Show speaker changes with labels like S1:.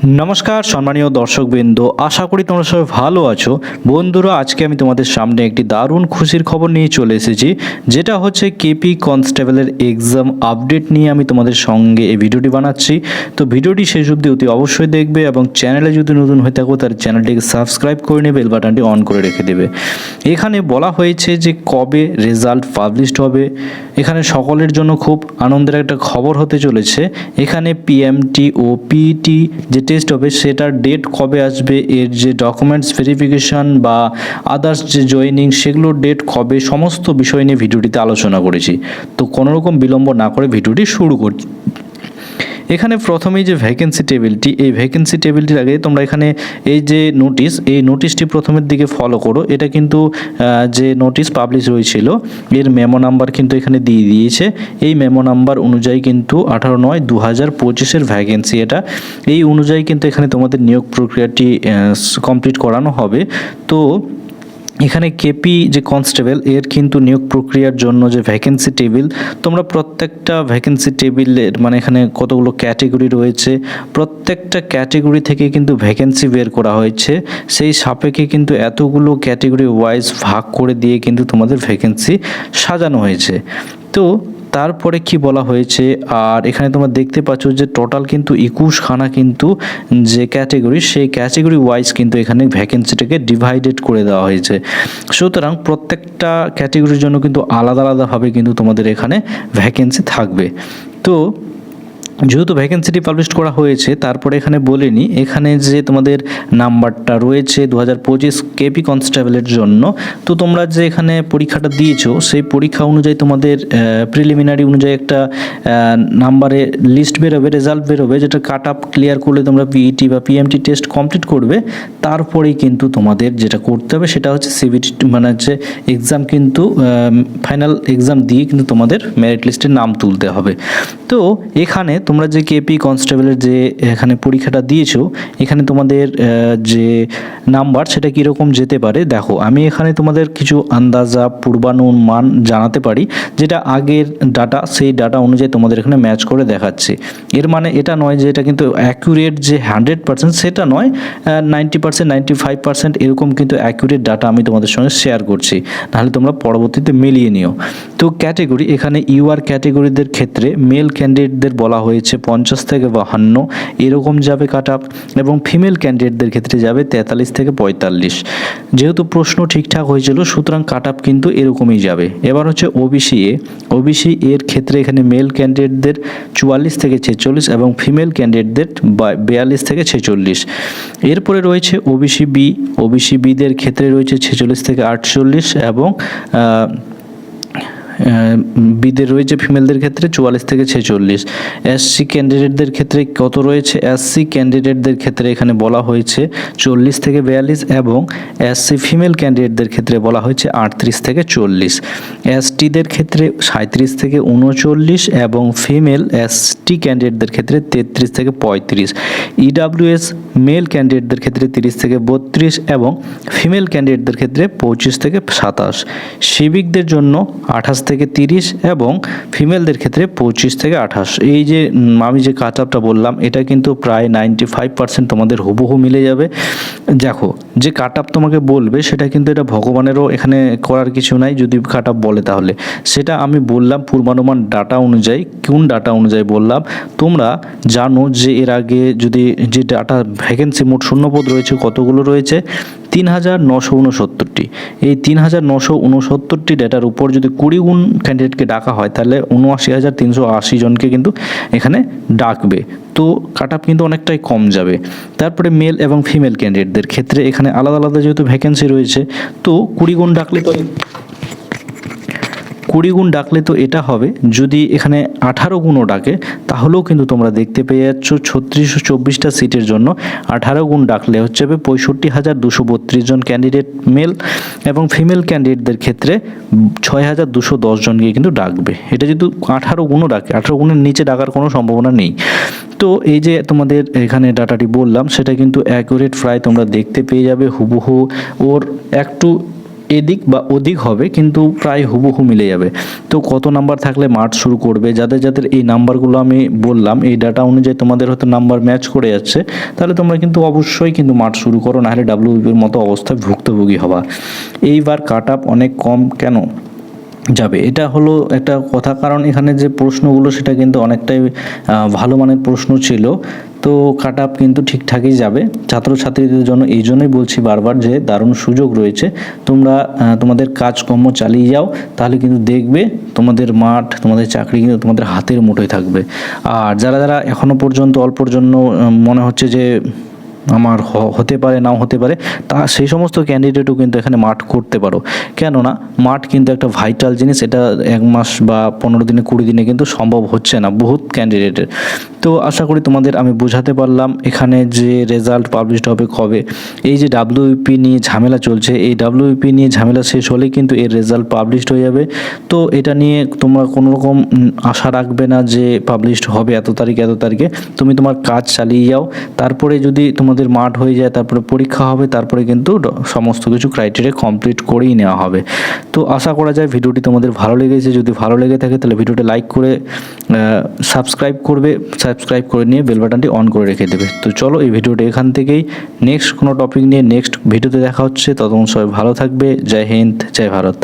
S1: নমস্কার সম্মানীয় দর্শকবৃন্দ, আশা করি তোমরা সবাই ভালো আছো। বন্ধুরা, আজকে আমি তোমাদের সামনে একটি দারুণ খুশির খবর নিয়ে চলে এসেছি, যেটা হচ্ছে কেপি কনস্টেবলের এক্সাম আপডেট নিয়ে আমি তোমাদের সঙ্গে এই ভিডিওটি বানাচ্ছি। তো ভিডিওটি শেষ অবধি অতি অবশ্যই দেখবে এবং চ্যানেলে যদি নতুন হয়ে থাকো তাহলে চ্যানেলটিকে সাবস্ক্রাইব করে নেবে, বেল বাটনটি অন করে রেখে দেবে। এখানে বলা হয়েছে যে কবে রেজাল্ট পাবলিশড হবে। এখানে সকলের জন্য খুব আনন্দের একটা খবর হতে চলেছে। এখানে পিএমটি ও পিইটি যে টেস্ট হবে সেটার ডেট কবে আসবে, এর যে ডকুমেন্টস ভেরিফিকেশান বা আদার্স যে জয়েনিং সেগুলোর ডেট কবে, সমস্ত বিষয় নিয়ে ভিডিওটিতে আলোচনা করেছি। তো কোনোরকম বিলম্ব না করে ভিডিওটি শুরু করছি। এখানে প্রথমেই যে ভ্যাকেন্সি টেবিলটি, এই ভ্যাকেন্সি টেবিলটির আগে তোমরা এখানে এই যে নোটিশ, এই নোটিশটি প্রথমের দিকে ফলো করো। এটা কিন্তু যে নোটিশ পাবলিশ হয়েছিল এর মেমো নাম্বার কিন্তু এখানে দিয়ে দিয়েছে। এই মেমো নাম্বার অনুযায়ী কিন্তু 18/9/2025 ভ্যাকেন্সি এটা। এই অনুযায়ী কিন্তু এখানে তোমাদের নিয়োগ প্রক্রিয়াটি কমপ্লিট করানো হবে। তো এখানে কেপি যে কনস্টেবল এর কিন্তু নিয়োগ প্রক্রিয়ার জন্য যে ভ্যাকেন্সি টেবিল, তোমরা প্রত্যেকটা ভ্যাকেন্সি টেবিলের মানে এখানে কতগুলো ক্যাটেগরি রয়েছে, প্রত্যেকটা ক্যাটেগরি থেকে কিন্তু ভ্যাকেন্সি বের করা হয়েছে। সেই সাপেক্ষে কিন্তু এতগুলো ক্যাটেগরি ওয়াইজ ভাগ করে দিয়ে কিন্তু তোমাদের ভ্যাকেন্সি সাজানো হয়েছে। তো তারপরে কি বলা হয়েছে, আর এখানে তোমরা দেখতে পাচ্ছ যে টোটাল কিন্তু 21খানা কিন্তু যে ক্যাটেগরি, সেই ক্যাটেগরি ওয়াইজ কিন্তু এখানে ভ্যাকেন্সিটাকে ডিভাইডেড করে দেওয়া হয়েছে। সুতরাং প্রত্যেকটা ক্যাটেগরির জন্য কিন্তু আলাদা আলাদাভাবে কিন্তু তোমাদের এখানে ভ্যাকেন্সি থাকবে। তো যেহেতু ভ্যাকেন্সিটি পাবলিশ করা হয়েছে, তারপরে এখানে বলিনি এখানে যে তোমাদের নাম্বারটা রয়েছে 2025 কেপি কনস্টেবলের জন্য। তো তোমরা যে এখানে পরীক্ষাটা দিয়েছো সেই পরীক্ষা অনুযায়ী তোমাদের প্রিলিমিনারি অনুযায়ী একটা নাম্বারে লিস্ট বেরোবে, রেজাল্ট বেরোবে, যেটা কাট আপ ক্লিয়ার করলে তোমরা পিইটি বা পিএমটি টেস্ট কমপ্লিট করবে। তারপরেই কিন্তু তোমাদের যেটা করতে হবে সেটা হচ্ছে সিবিটি মানে হচ্ছে এক্সাম, কিন্তু ফাইনাল এক্সাম দিয়ে কিন্তু তোমাদের মেরিট লিস্টে নাম তুলতে হবে। তো এখানে তোমরা যে কেপি কনস্টেবলের যে এখানে পরীক্ষাটা দিয়েছো, এখানে তোমাদের যে নাম্বার সেটা কীরকম যেতে পারে দেখো। আমি এখানে তোমাদের কিছু আন্দাজা পূর্বানুমান জানাতে পারি, যেটা আগের ডাটা, সেই ডাটা অনুযায়ী তোমাদের এখানে ম্যাচ করে দেখাচ্ছে। এর মানে এটা নয় যে এটা কিন্তু অ্যাকুরেট যে 100% সেটা নয়, 90%, 95% এরকম কিন্তু অ্যাকুরেট ডাটা আমি তোমাদের সঙ্গে শেয়ার করছি, নাহলে তোমরা পরবর্তীতে মিলিয়ে নিও। তো ক্যাটেগরি, এখানে ইউআর ক্যাটেগরিদের ক্ষেত্রে মেল ক্যান্ডিডেটদের বলা হয়েছে 50 থেকে 52 এরকম যাবে কাট আপ, এবং ফিমেল ক্যান্ডিডেটদের ক্ষেত্রে যাবে 43 থেকে 45। যেহেতু প্রশ্ন ঠিকঠাক হয়েছিল সুতরাং কাট আপ কিন্তু এরকমই যাবে। এবার হচ্ছে ওবিসি এর ক্ষেত্রে এখানে মেল ক্যান্ডিডেটদের 44 থেকে 46 এবং ফিমেল ক্যান্ডিডেটদের 42 থেকে 46। এরপরে রয়েছে ওবিসি বিদের ক্ষেত্রে রয়েছে 46 থেকে 48 এবং বিদের রয়েছে ফিমেলদের ক্ষেত্রে 44 থেকে 46। এসসি ক্যান্ডিডেটদের ক্ষেত্রে কত রয়েছে, এসসি ক্যান্ডিডেটদের ক্ষেত্রে এখানে বলা হয়েছে 40 থেকে 42 এবং এসসি ফিমেল ক্যান্ডিডেটদের ক্ষেত্রে বলা হয়েছে 38 থেকে 40। এসটিদের ক্ষেত্রে 37 থেকে 39 এবং ফিমেল এসটি ক্যান্ডিডেটদের ক্ষেত্রে 33 থেকে 35। ইডাব্লিউএস মেল ক্যান্ডিডেটদের ক্ষেত্রে 30 থেকে 32 এবং ফিমেল ক্যান্ডিডেটদের ক্ষেত্রে 25 থেকে 27। সিভিকদের জন্য 28 থেকে 30 এবং ফিমেলদের ক্ষেত্রে 25 থেকে 28। এই যে আমি যে কাট আপটা বললাম এটা কিন্তু প্রায় 95% তোমাদের হুবহু মিলে যাবে। দেখো, যে কাট আপ তোমাকে বলবে সেটা কিন্তু এটা ভগবানেরও এখানে করার কিছু নাই, যদি কাট আপ বলে তাহলে সেটা আমি বললাম পূর্বানুমান ডাটা অনুযায়ী। কোন ডাটা অনুযায়ী বললাম, তোমরা জানো যে এর আগে যদি যে ডাটা ভ্যাকেন্সি মোট শূন্যপদ রয়েছে কতগুলো রয়েছে, 3969টি। এই 3969টি ডেটার উপর যদি 20 গুণ ক্যান্ডিডেটকে ডাকা হয় তাহলে 79,380 জনকে কিন্তু এখানে ডাকবে। তো কাট আপ কিন্তু অনেকটাই কম যাবে। তারপরে মেল এবং ফিমেল ক্যান্ডিডেটদের ক্ষেত্রে এখানে আলাদা আলাদা যেহেতু ভ্যাকেন্সি রয়েছে, তো 20 গুণ ডাকলে তো এটা হবে। যদি এখানে 18 গুণও ডাকে তাহলেও কিন্তু তোমরা দেখতে পেয়ে যাচ্ছ 3624টা সিটের জন্য 18 গুণ ডাকলে হচ্ছে 65,232 জন ক্যান্ডিডেট মেল, এবং ফিমেল ক্যান্ডিডেটদের ক্ষেত্রে 6,210 জনকে কিন্তু ডাকবে। এটা যদি 18 গুণও ডাকে, 18 গুণের নিচে ডাকার কোনো সম্ভাবনা নেই। তো এই যে তোমাদের এখানে ডাটাটি বললাম সেটা কিন্তু অ্যাকুরেট প্রায় তোমরা দেখতে পেয়ে যাবে হুবহু। ওর একটু এদিক বা ওদিক হবে, কিন্তু প্রায় হুবহু মিলে যাবে। তো কত নাম্বার থাকলে মাঠ শুরু করবে, যাদের যাদের এই নাম্বারগুলো আমি বললাম, এই ডাটা অনুযায়ী তোমাদের হয়তো নাম্বার ম্যাচ করে যাচ্ছে, তাহলে তোমরা কিন্তু অবশ্যই কিন্তু মাঠ শুরু করো, নাহলে ডাব্লিউবিপির মতো অবস্থায় ভুক্তভোগী হবা। এইবার কাট আপ অনেক কম কেন যাবে, এটা হলো একটা কথা, কারণ এখানে যে প্রশ্নগুলো সেটা কিন্তু অনেকটাই ভালো মানের প্রশ্ন ছিল। তো কাট আপ কিন্তু ঠিকঠাকই যাবে ছাত্রছাত্রীদের জন্য। এই জন্যই বলছি বারবার যে দারুণ সুযোগ রয়েছে, তোমরা তোমাদের কাজকর্ম চালিয়ে যাও, তাহলে কিন্তু দেখবে তোমাদের মাঠ, তোমাদের চাকরি কিন্তু তোমাদের হাতের মুঠোয় থাকবে। আর যারা যারা এখনও পর্যন্ত অল্পর জন্য মনে হচ্ছে যে আমার হতে পারে নাও হতে পারে, তা সেই সমস্ত ক্যান্ডিডেটও কিন্তু এখানে মাঠ করতে পারো। কেননা মাঠ কিন্তু একটা ভাইটাল জিনিস, এটা 1 মাস বা 15 দিনে 20 দিনে কিন্তু সম্ভব হচ্ছে না বহুত ক্যান্ডিডেটের। তো আশা করি তোমাদের আমি বোঝাতে পারলাম। এখানে যে রেজাল্ট পাবলিশড হবে কবে, এই যে ডাব্লিউপি নিয়ে ঝামেলা চলছে, এই ডাব্লিউপি নিয়ে ঝামেলা শেষ হলেই কিন্তু এর রেজাল্ট পাবলিশড হয়ে যাবে। তো এটা নিয়ে তোমরা কোনো রকম আশা রাখবে না যে পাবলিশড হবে এত তারিখে। তুমি তোমার কাজ চালিয়ে যাও, তারপরে যদি তোমাদের মাঠ হয়ে যায়, তারপরে পরীক্ষা হবে, তারপরে কিন্তু সমস্ত কিছু ক্রাইটেরিয়া কমপ্লিট করেই নেওয়া হবে। তো আশা করা যায় ভিডিওটি তোমাদের ভালো লেগেছে। যদি ভালো লেগে থাকে তাহলে ভিডিওটি লাইক করে সাবস্ক্রাইব করে নিয়ে বেল বাটনটি অন করে রেখে দেবে। তো চলো এই ভিডিওটি এখান থেকেই, নেক্সট কোনো টপিক নিয়ে নেক্সট ভিডিওতে দেখা হচ্ছে। ততক্ষণ সবাই ভালো থাকবে। জয় হিন্দ, জয় ভারত।